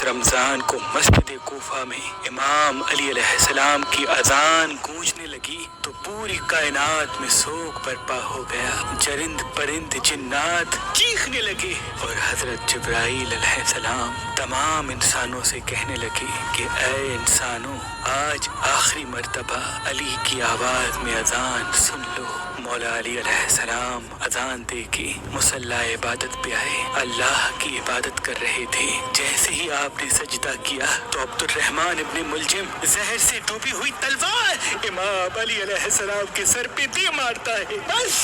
रमज़ान को मस्जिद कूफा में इमाम अली अलैहिस्सलाम की अजान गूंजने लगी तो पूरी कायनात में सोग बर्पा हो गया। चरिंद परिंद जिन्नात चीखने लगे और हजरत जिब्राइल अलैहिस्सलाम तमाम इंसानों से कहने लगे कि ऐ इंसानों, आज आखिरी मर्तबा अली की आवाज में अजान सुन लो। मौला अली अलैहिस्सलाम अजान दे के मुसल्ला इबादत पे आए, अल्लाह की इबादत कर रहे थे। जैसे ही आपने सजदा किया तो अब्दुर्रहमान इब्ने मुलजिम जहर से डूबी हुई तलवार इमाम अली अलैहिस्सलाम के सर पे दे मारता है। बस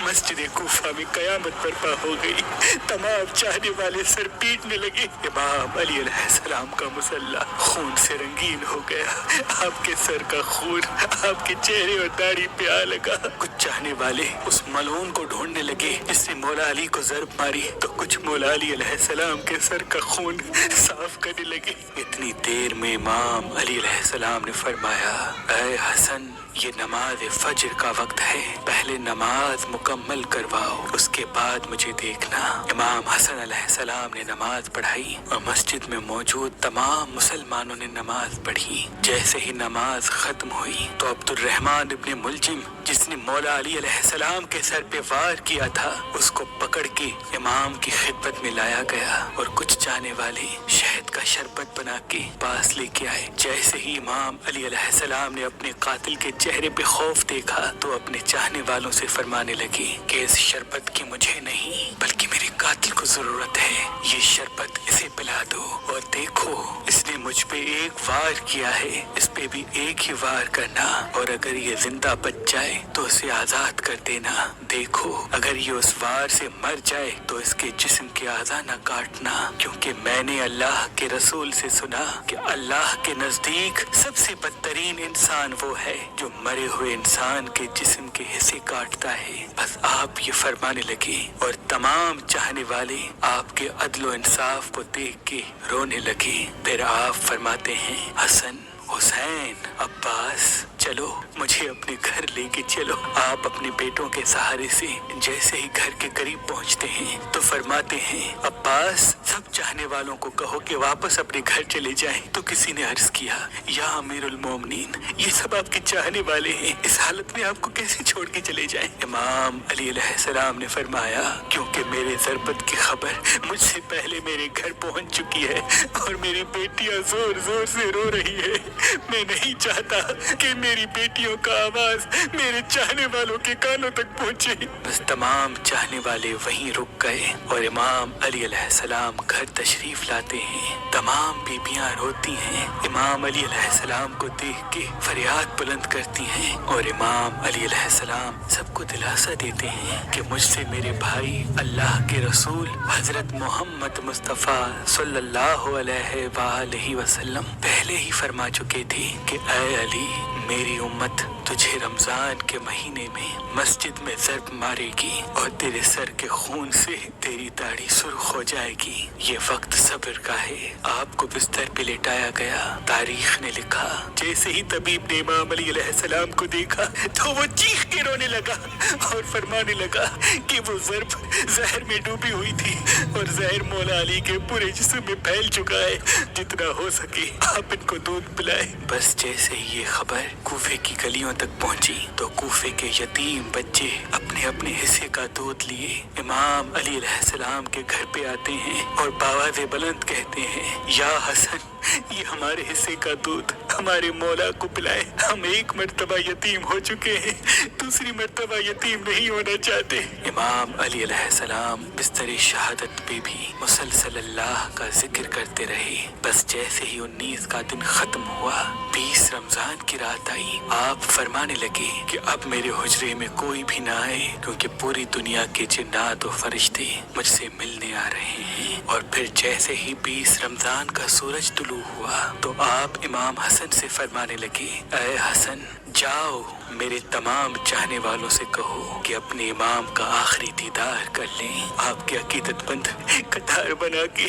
मस्जिद कूफा में कयामत बर्पा हो गई। तमाम चाहने वाले सर पीटने लगे। इमाम अली अलैहिस्सलाम का मुसल्ला खून से रंगीन हो गया। आपके सर का खून आपके चेहरे और दाढ़ी पे आ लगा। कुछ चाहने वाले उस मलून को ढूंढने लगे जिसने मौला अली को जरब मारी, तो कुछ मौला अली अलैहिस्सलाम के सर का खून साफ करने लगे। इतनी देर में इमाम अली अलैहिस्सलाम ने फरमाया, ऐ हसन, ये नमाज फजर का वक्त है, पहले नमाज मुकम्मल करवाओ, उसके बाद मुझे देखना। इमाम हसन अलैहिस्सलाम ने नमाज पढ़ाई और मस्जिद में मौजूद तमाम मुसलमानों ने नमाज पढ़ी। जैसे ही नमाज खत्म हुई तो अब्दुर्रहमान इब्ने मुलजिम, जिसने मौला अली अलैहिस्सलाम के सर पे वार किया था, उसको पकड़ के इमाम की खिदमत में लाया गया और कुछ चाहने वाले शहद का शरबत बना के पास लेके आए। जैसे ही इमाम अली अलैहिस्सलाम ने अपने कातिल के चेहरे पे खौफ देखा तो अपने चाहने वालों से फरमाने लगे कि इस शरबत की मुझे नहीं बल्कि मेरे कातिल को जरूरत है, ये शरबत इसे पिला दो। और देखो, इसने मुझ पे एक वार किया है, इस पे भी एक ही वार करना, और अगर ये जिंदा बच जाए तो इसे आजाद कर देना। देखो, अगर ये उस वार से मर जाए तो इसके जिस्म के आज़ा न काटना, क्योंकि मैंने अल्लाह के रसूल से सुना कि अल्लाह के नजदीक सबसे बदतरीन इंसान वो है जो मरे हुए इंसान के जिस्म के हिस्से काटता है। बस आप ये फरमाने लगे और तमाम चाहने वाले आपके अदलो इंसाफ को देख के रोने लगे। फिर आप फरमाते हैं, हसन, हुसैन, अब्बास, चलो मुझे अपने घर लेके चलो। आप अपने बेटों के सहारे से जैसे ही घर के करीब पहुंचते हैं तो फरमाते हैं, अब्बास, सब चाहने वालों को कहो कि वापस अपने घर चले जाएं। तो किसी ने अर्ज किया, या अमीरुल मोमिनीन, ये सब आपके चाहने वाले हैं, इस हालत में आपको कैसे छोड़ के चले जाएं? इमाम अली अलैहिस्सलाम ने फरमाया, क्योंकि मेरे ज़रबत की खबर मुझसे पहले मेरे घर पहुंच चुकी है और मेरी बेटियां जोर जोर से रो रही है। मैं नहीं चाहता कि मेरी बेटियों का आवाज मेरे चाहने वालों के कानों तक पहुंचे। बस तमाम चाहने वाले वहीं रुक गए और इमाम अली अलैहिस्सलाम घर तशरीफ लाते हैं। तमाम बीबियां रोती हैं, इमाम अली अलैहिस्सलाम को देख के फरियाद बुलंद करती हैं और इमाम अली अलैहिस्सलाम सबको दिलासा देते हैं कि मुझसे मेरे भाई अल्लाह के रसूल हजरत मोहम्मद मुस्तफ़ा सल्लल्लाहु अलैहि वसल्लम पहले ही फरमा चुके थे कि ऐ अली, मेरी उम्मत तुझे रमजान के महीने में मस्जिद में ज़रब मारेगी और तेरे सर के खून से तेरी दाढ़ी सुर्ख हो जाएगी। ये वक्त सब्र का है। आपको बिस्तर पे लेटाया गया। तारीख ने लिखा, जैसे ही तबीब ने इमाम अली अलैहिस्सलाम को देखा तो वो चीख के रोने लगा और फरमाने लगा कि वो ज़रब जहर में डूबी हुई थी और जहर मौला अली के पूरे जिस्म में फैल चुका है। जितना हो सके आप इनको दूध पिलाए। बस जैसे ही ये खबर कूफे की गलियों तक पहुंची तो कूफे के यतीम बच्चे अपने अपने हिस्से का दूध लिए इमाम अली अलैहिस्सलाम के घर पे आते हैं और बावाज़े बुलंद कहते हैं, या हसन, ये हमारे हिस्से का दूध हमारे मौला को पिलाए। हम एक मर्तबा यतीम हो चुके हैं, दूसरी मर्तबा यतीम नहीं होना चाहते। इमाम अली अलैहिस्सलाम बिस्तर शहादत पे भी मुसलसल अल्लाह का जिक्र करते रहे। बस जैसे ही 19 का दिन खत्म हुआ, 20 रमजान की रात आई, आप फरमाने लगे कि अब मेरे हुजरे में कोई भी ना आए, क्योंकि पूरी दुनिया के जिन्नात और फरिश्ते मुझसे मिलने आ रहे हैं। और फिर जैसे ही 20 रमजान का सूरज तुलू हुआ तो आप इमाम हसन से फरमाने लगे, ऐ हसन, जाओ मेरे तमाम चाहने वालों से कहो कि अपने इमाम का आखिरी दीदार कर लें। आपके अकीदतमंद कतार बना के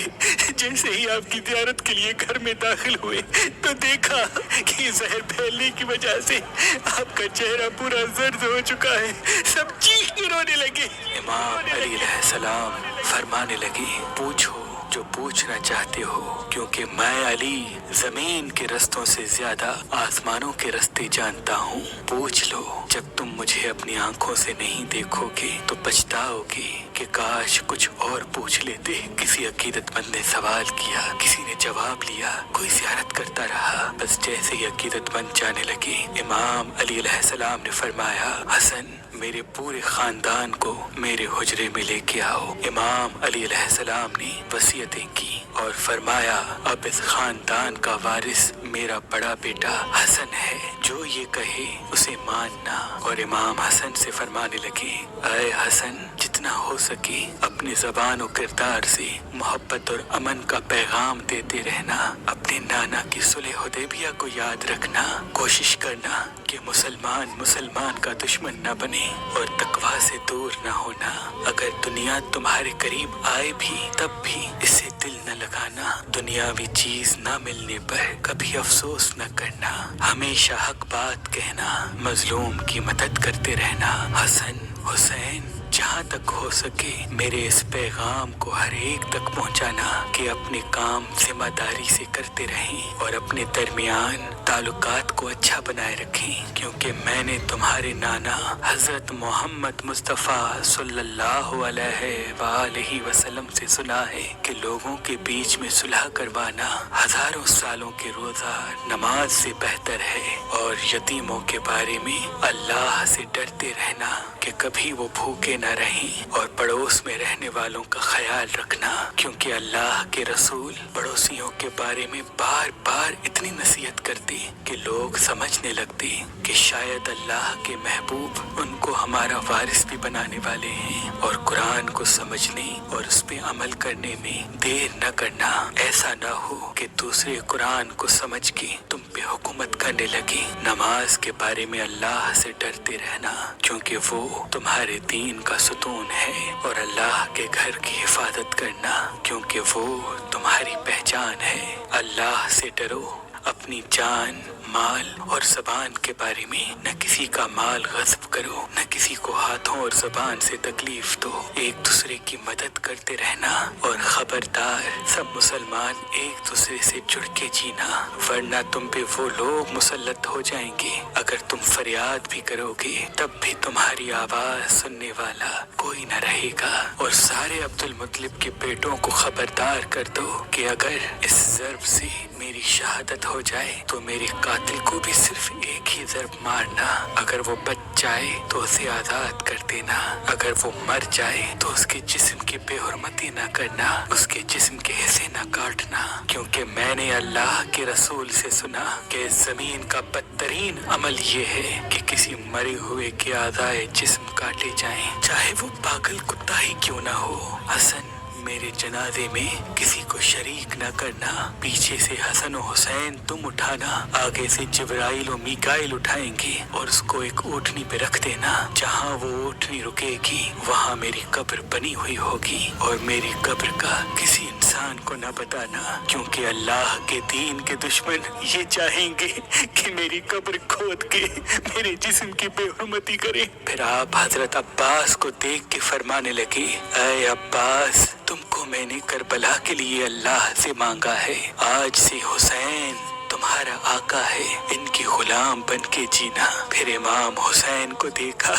जैसे ही आपकी ज़ियारत के लिए घर में दाखिल हुए तो देखा कि जहर फैलने की वजह से आपका चेहरा पूरा जर्द हो चुका है। सब चीख के रोने लगे। इमाम अली अलैहिस्सलाम फरमाने लगे, पूछो जो पूछना चाहते हो, क्योंकि मैं अली जमीन के रस्तों से ज्यादा आसमानों के रास्ते जानता हूँ। पूछ लो, जब तुम मुझे अपनी आंखों से नहीं देखोगे तो पछताओगे कि काश कुछ और पूछ लेते। किसी अकीदतमंद ने सवाल किया, किसी ने जवाब लिया, कोई ज़ियारत करता रहा। बस जैसे ही अकीदतमंद जाने लगे, इमाम अली अलैहिस्सलाम ने फरमाया, हसन मेरे पूरे खानदान को मेरे हुजरे में लेके आओ। इमाम अली अलैहिस्सलाम ने वसीयतें की और फरमाया, अब इस खानदान का वारिस मेरा बड़ा बेटा हसन है, जो ये कहे उसे मानना। और इमाम हसन से फरमाने लगे, ऐ हसन, जितना हो सके अपनी ज़बान और किरदार से मोहब्बत और अमन का पैगाम देते रहना। अपने नाना की सुलह हुदैबिया को याद रखना। कोशिश करना कि मुसलमान का दुश्मन न बने और तकवा से दूर न होना। अगर दुनिया तुम्हारे करीब आए भी तब भी इससे दिल न लगाना। दुनियावी चीज न मिलने पर कभी अफसोस न करना। हमेशा हक बात कहना, मजलूम की मदद करते रहना। हसन, हुसैन, जहाँ तक हो सके मेरे इस पैगाम को हर एक तक पहुँचाना कि अपने काम जिम्मेदारी से करते रहें और अपने दरमियान ताल्लुकात को अच्छा बनाए रखें, क्योंकि मैंने तुम्हारे नाना हजरत मोहम्मद मुस्तफ़ा सल्लल्लाहु अलैहि वसल्लम से सुना है कि लोगों के बीच में सुलह करवाना हजारों सालों के रोजा नमाज से बेहतर है। और यतीमों के बारे में अल्लाह से डरते रहना कि कभी वो भूखे न रहें, और पड़ोस में रहने वालों का ख्याल रखना, क्योंकि अल्लाह के रसूल पड़ोसियों के बारे में बार बार इतनी नसीहत करते कि लोग समझने लगते कि शायद अल्लाह के महबूब उनको हमारा वारिस भी बनाने वाले हैं। और कुरान को समझने और उस पे अमल करने में देर न करना। ऐसा न हो कि दूसरे कुरान को समझ के तुम पे हुकूमत करने लगे। नमाज के बारे में अल्लाह से डरते रहना, क्योंकि वो तुम्हारे दीन का सुतून है। और अल्लाह के घर की हिफाजत करना, क्योंकि वो तुम्हारी पहचान है। अल्लाह से डरो, अपनी जान, माल और ज़बान के बारे में न किसी का माल गस्ब करो, न किसी को हाथों और ज़बान से तकलीफ दो। एक दूसरे की मदद करते रहना, और खबरदार सब मुसलमान एक दूसरे से जुड़ के जीना, वरना तुम पे वो लोग मुसल्लत हो जाएंगे। अगर तुम फरियाद भी करोगे तब भी तुम्हारी आवाज़ सुनने वाला कोई न रहेगा। और सारे अब्दुल मुत्तलिब के बेटों को खबरदार कर दो कि अगर इस ज़र्ब से मेरी शहादत हो जाए तो मेरे कातिल को भी सिर्फ एक ही ज़र्ब मारना। अगर वो बच जाए तो उसे आज़ाद कर देना। अगर वो मर जाए तो उसके जिस्म की बेहुरमती न करना, उसके जिस्म के हिस्से न काटना, क्योंकि मैंने अल्लाह के रसूल से सुना कि ज़मीन का बदतरीन अमल ये है कि किसी मरे हुए के आज़ाए जिस्म काटे जाएं, चाहे वो पागल कुत्ता ही क्यों ना हो। हसन, मेरे जनाजे में किसी को शरीक न करना। पीछे से हसन और हुसैन तुम उठाना, आगे से जिब्राइल और मीकाइल उठाएंगे और उसको एक ऊँटनी पे रख देना। जहाँ वो ऊँटनी रुकेगी वहाँ मेरी कब्र बनी हुई होगी, और मेरी कब्र का किसी इंसान को न बताना, क्योंकि अल्लाह के दीन के दुश्मन ये चाहेंगे कि मेरी कब्र खोद के मेरे जिस्म की बेहुरमती करें। फिर आप हजरत अब्बास को देख के फरमाने लगे, ऐ अब्बास, तुमको मैंने करबला के लिए अल्लाह से मांगा है। आज से हुसैन तुम्हारा आका है, इनकी गुलाम बन के जीना। फिर इमाम हुसैन को देखा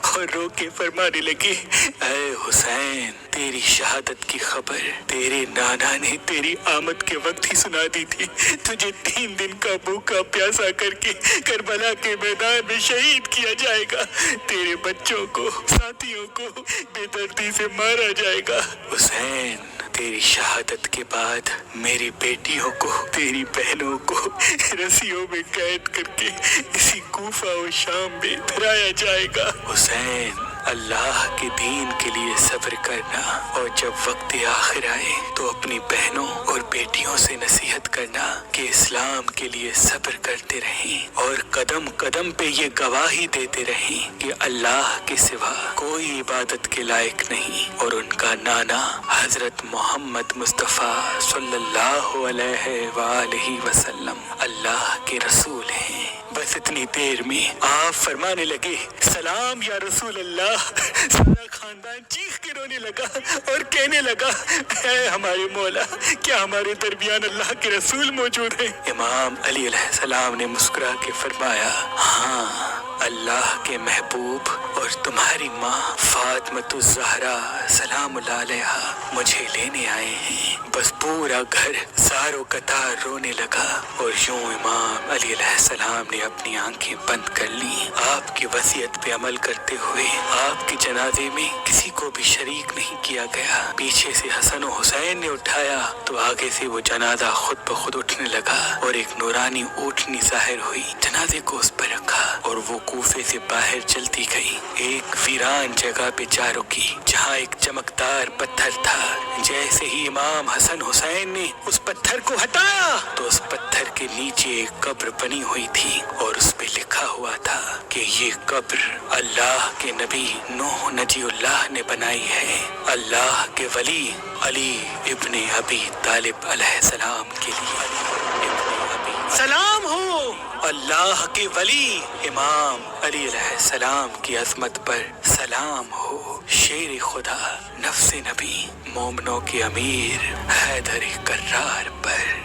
और रो के फरमाने लगे, ऐ हुसैन, तेरी शहादत की खबर तेरे नाना ने तेरी आमद के वक्त ही सुना दी थी। तुझे 3 दिन का भूखा प्यासा करके करबला के मैदान में शहीद किया जाएगा। तेरे बच्चों को, साथियों को बेदर्दी से मारा जाएगा। हुसैन, तेरी शहादत के बाद मेरी बेटियों को, तेरी बहनों को रस्सियों में कैद करके इसी कूफा और शाम में धराया जाएगा। हुसैन, अल्लाह के दीन के लिए सब्र करना, और जब वक्त आखिर आए तो अपनी बहनों और बेटियों से नसीहत करना कि इस्लाम के लिए सब्र करते रहें, और कदम कदम पे ये गवाही देते रहें कि अल्लाह के सिवा कोई इबादत के लायक नहीं, और उनका नाना हजरत मोहम्मद मुस्तफ़ा सल्लल्लाहु अलैहि वसल्लम अल्लाह के रसूल हैं। बस इतनी देर में आप फरमाने लगे, सलाम या रसूल अल्लाह। सारा खानदान चीख के रोने लगा और कहने लगा, है हमारे मौला, क्या हमारे दरमियान अल्लाह के रसूल मौजूद हैं? इमाम अली अलैहिस्सलाम ने मुस्कुरा के फरमाया, हाँ, अल्लाह के महबूब और तुम्हारी माँ फातिमा ज़हरा सलामुल्लाह अलैहा मुझे लेने आए हैं। बस पूरा घर ज़ारो कतार रोने लगा और यूं इमाम अली अलैहिस्सलाम ने अपनी आंखें बंद कर ली। आपकी वसीयत पे अमल करते हुए आपके जनाजे में किसी को भी शरीक नहीं किया गया। पीछे से हसन और हुसैन ने उठाया तो आगे से वो जनाजा खुद ब खुद उठने लगा और एक नूरानी ऊँटनी जाहिर हुई। जनाजे को उस पर रखा और वो कूफे से बाहर चलती गई। एक वीरान जगह पे जा रुकी जहाँ एक चमकदार पत्थर था। जैसे ही इमाम हसन हुसैन ने उस पत्थर को हटाया तो उस पत्थर के नीचे एक कब्र बनी हुई थी और उस पे लिखा हुआ था कि ये कब्र अल्लाह के नबी नूह नजीउल्लाह ने बनाई है, अल्लाह के वली अली इब्ने अबी तालिब अलैहिस्सलाम के लिए। सलाम हो अल्लाह के वली इमाम अली अलैहिस्सलाम की अज़मत पर, सलाम हो शेर खुदा नफ्स नबी मोमनों के अमीर हैदर कर्रार पर।